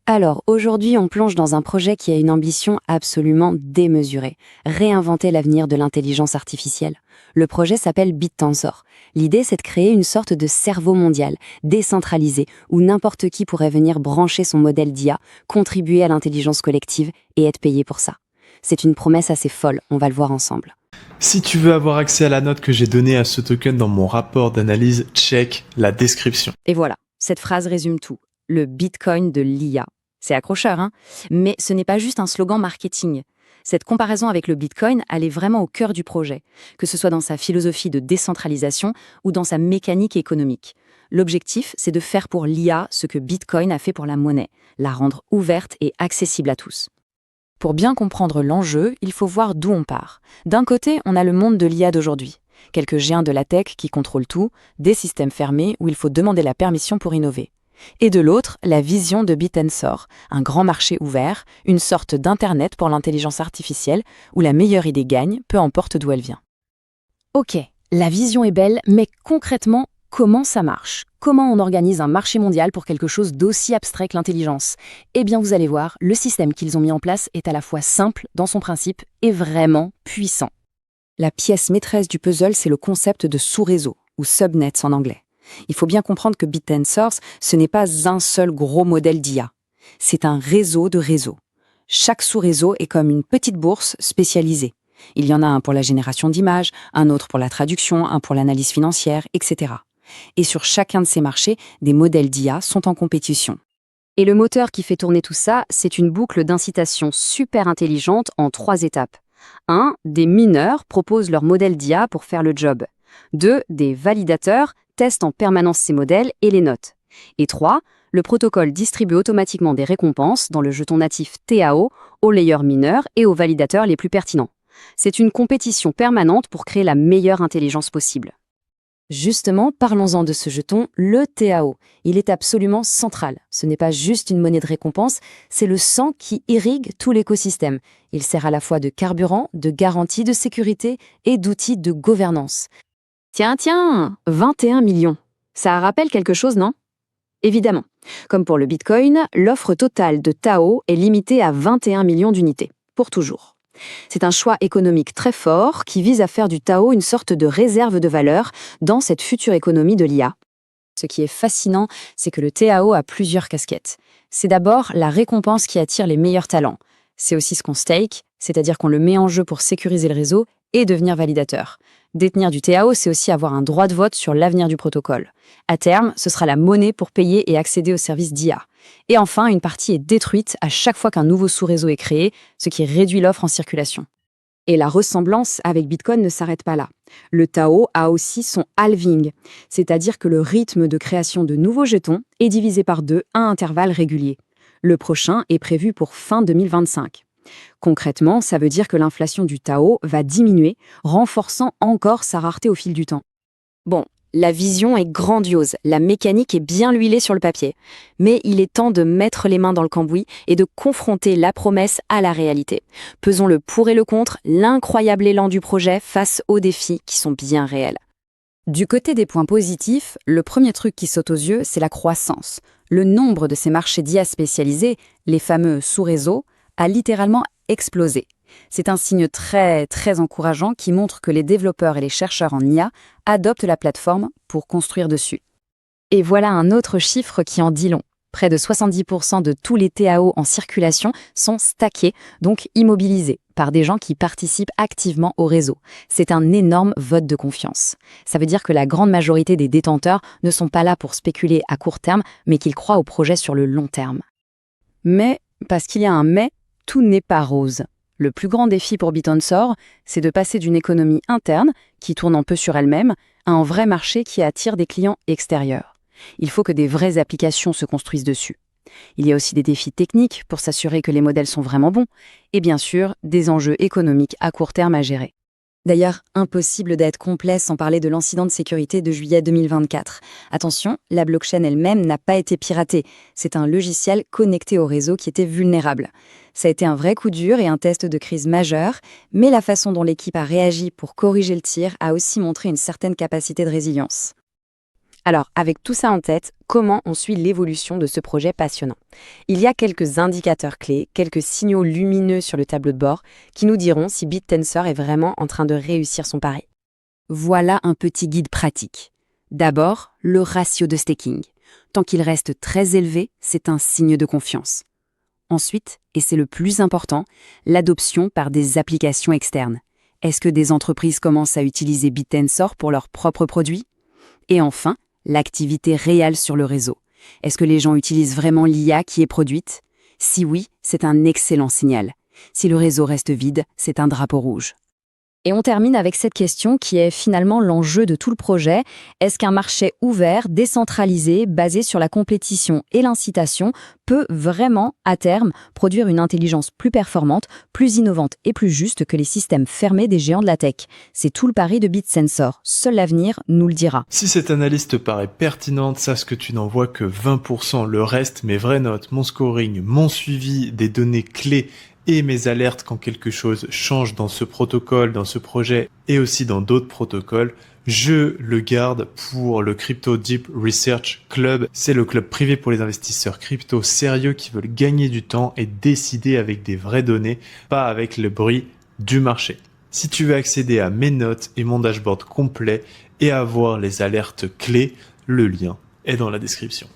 Alors, aujourd'hui, on plonge dans un projet qui a une ambition absolument démesurée. Réinventer l'avenir de l'intelligence artificielle. Le projet s'appelle BitTensor. L'idée, c'est de créer une sorte de cerveau mondial, décentralisé, où n'importe qui pourrait venir brancher son modèle d'IA, contribuer à l'intelligence collective et être payé pour ça. C'est une promesse assez folle, on va le voir ensemble. Si tu veux avoir accès à la note que j'ai donnée à ce token dans mon rapport d'analyse, check la description. Et voilà, cette phrase résume tout. Le Bitcoin de l'IA. C'est accrocheur, hein? Mais ce n'est pas juste un slogan marketing. Cette comparaison avec le Bitcoin, elle est vraiment au cœur du projet, que ce soit dans sa philosophie de décentralisation ou dans sa mécanique économique. L'objectif, c'est de faire pour l'IA ce que Bitcoin a fait pour la monnaie, la rendre ouverte et accessible à tous. Pour bien comprendre l'enjeu, il faut voir d'où on part. D'un côté, on a le monde de l'IA d'aujourd'hui. Quelques géants de la tech qui contrôlent tout, des systèmes fermés où il faut demander la permission pour innover. Et de l'autre, la vision de BitTensor, un grand marché ouvert, une sorte d'Internet pour l'intelligence artificielle, où la meilleure idée gagne, peu importe d'où elle vient. Ok, la vision est belle, mais concrètement, comment ça marche? Comment on organise un marché mondial pour quelque chose d'aussi abstrait que l'intelligence? Eh bien, vous allez voir, le système qu'ils ont mis en place est à la fois simple dans son principe et vraiment puissant. La pièce maîtresse du puzzle, c'est le concept de sous-réseau, ou subnets en anglais. Il faut bien comprendre que BitTensor, ce n'est pas un seul gros modèle d'IA. C'est un réseau de réseaux. Chaque sous-réseau est comme une petite bourse spécialisée. Il y en a un pour la génération d'images, un autre pour la traduction, un pour l'analyse financière, etc. Et sur chacun de ces marchés, des modèles d'IA sont en compétition. Et le moteur qui fait tourner tout ça, c'est une boucle d'incitation super intelligente en 3 étapes. 1. Des mineurs proposent leur modèle d'IA pour faire le job. 2. Des validateurs testent en permanence ces modèles et les notent. Et 3. Le protocole distribue automatiquement des récompenses dans le jeton natif TAO aux layers mineurs et aux validateurs les plus pertinents. C'est une compétition permanente pour créer la meilleure intelligence possible. Justement, parlons-en de ce jeton, le TAO. Il est absolument central. Ce n'est pas juste une monnaie de récompense, c'est le sang qui irrigue tout l'écosystème. Il sert à la fois de carburant, de garantie de sécurité et d'outil de gouvernance. Tiens, 21 millions. Ça rappelle quelque chose, non? Évidemment. Comme pour le Bitcoin, l'offre totale de Tao est limitée à 21 millions d'unités, pour toujours. C'est un choix économique très fort qui vise à faire du Tao une sorte de réserve de valeur dans cette future économie de l'IA. Ce qui est fascinant, c'est que le TAO a plusieurs casquettes. C'est d'abord la récompense qui attire les meilleurs talents. C'est aussi ce qu'on stake, c'est-à-dire qu'on le met en jeu pour sécuriser le réseau et devenir validateur. Détenir du TAO, c'est aussi avoir un droit de vote sur l'avenir du protocole. À terme, ce sera la monnaie pour payer et accéder aux services d'IA. Et enfin, une partie est détruite à chaque fois qu'un nouveau sous-réseau est créé, ce qui réduit l'offre en circulation. Et la ressemblance avec Bitcoin ne s'arrête pas là. Le Tao a aussi son halving, c'est-à-dire que le rythme de création de nouveaux jetons est divisé par 2 à intervalles réguliers. Le prochain est prévu pour fin 2025. Concrètement, ça veut dire que l'inflation du Tao va diminuer, renforçant encore sa rareté au fil du temps. Bon, la vision est grandiose, la mécanique est bien huilée sur le papier. Mais il est temps de mettre les mains dans le cambouis et de confronter la promesse à la réalité. Pesons le pour et le contre, l'incroyable élan du projet face aux défis qui sont bien réels. Du côté des points positifs, le premier truc qui saute aux yeux, c'est la croissance. Le nombre de ces marchés d'IA spécialisés, les fameux sous-réseaux, a littéralement explosé. C'est un signe très encourageant qui montre que les développeurs et les chercheurs en IA adoptent la plateforme pour construire dessus. Et voilà un autre chiffre qui en dit long. Près de 70% de tous les TAO en circulation sont stackés, donc immobilisés, par des gens qui participent activement au réseau. C'est un énorme vote de confiance. Ça veut dire que la grande majorité des détenteurs ne sont pas là pour spéculer à court terme, mais qu'ils croient au projet sur le long terme. Mais, parce qu'il y a un mais, tout n'est pas rose. Le plus grand défi pour BitTensor, c'est de passer d'une économie interne, qui tourne un peu sur elle-même, à un vrai marché qui attire des clients extérieurs. Il faut que des vraies applications se construisent dessus. Il y a aussi des défis techniques pour s'assurer que les modèles sont vraiment bons, et bien sûr, des enjeux économiques à court terme à gérer. D'ailleurs, impossible d'être complet sans parler de l'incident de sécurité de juillet 2024. Attention, la blockchain elle-même n'a pas été piratée. C'est un logiciel connecté au réseau qui était vulnérable. Ça a été un vrai coup dur et un test de crise majeur, mais la façon dont l'équipe a réagi pour corriger le tir a aussi montré une certaine capacité de résilience. Alors, avec tout ça en tête, comment on suit l'évolution de ce projet passionnant? Il y a quelques indicateurs clés, quelques signaux lumineux sur le tableau de bord qui nous diront si BitTensor est vraiment en train de réussir son pari. Voilà un petit guide pratique. D'abord, le ratio de staking. Tant qu'il reste très élevé, c'est un signe de confiance. Ensuite, et c'est le plus important, l'adoption par des applications externes. Est-ce que des entreprises commencent à utiliser BitTensor pour leurs propres produits? Et enfin, l'activité réelle sur le réseau. Est-ce que les gens utilisent vraiment l'IA qui est produite? Si oui, c'est un excellent signal. Si le réseau reste vide, c'est un drapeau rouge. Et on termine avec cette question qui est finalement l'enjeu de tout le projet. Est-ce qu'un marché ouvert, décentralisé, basé sur la compétition et l'incitation peut vraiment, à terme, produire une intelligence plus performante, plus innovante et plus juste que les systèmes fermés des géants de la tech? C'est tout le pari de BitTensor. Seul l'avenir nous le dira. Si cette analyse te paraît pertinente, sache que tu n'en vois que 20%. Le reste, mes vraies notes, mon scoring, mon suivi des données clés et mes alertes quand quelque chose change dans ce protocole, dans ce projet et aussi dans d'autres protocoles, je le garde pour le Crypto Deep Research Club. C'est le club privé pour les investisseurs crypto sérieux qui veulent gagner du temps et décider avec des vraies données, pas avec le bruit du marché. Si tu veux accéder à mes notes et mon dashboard complet et avoir les alertes clés, le lien est dans la description.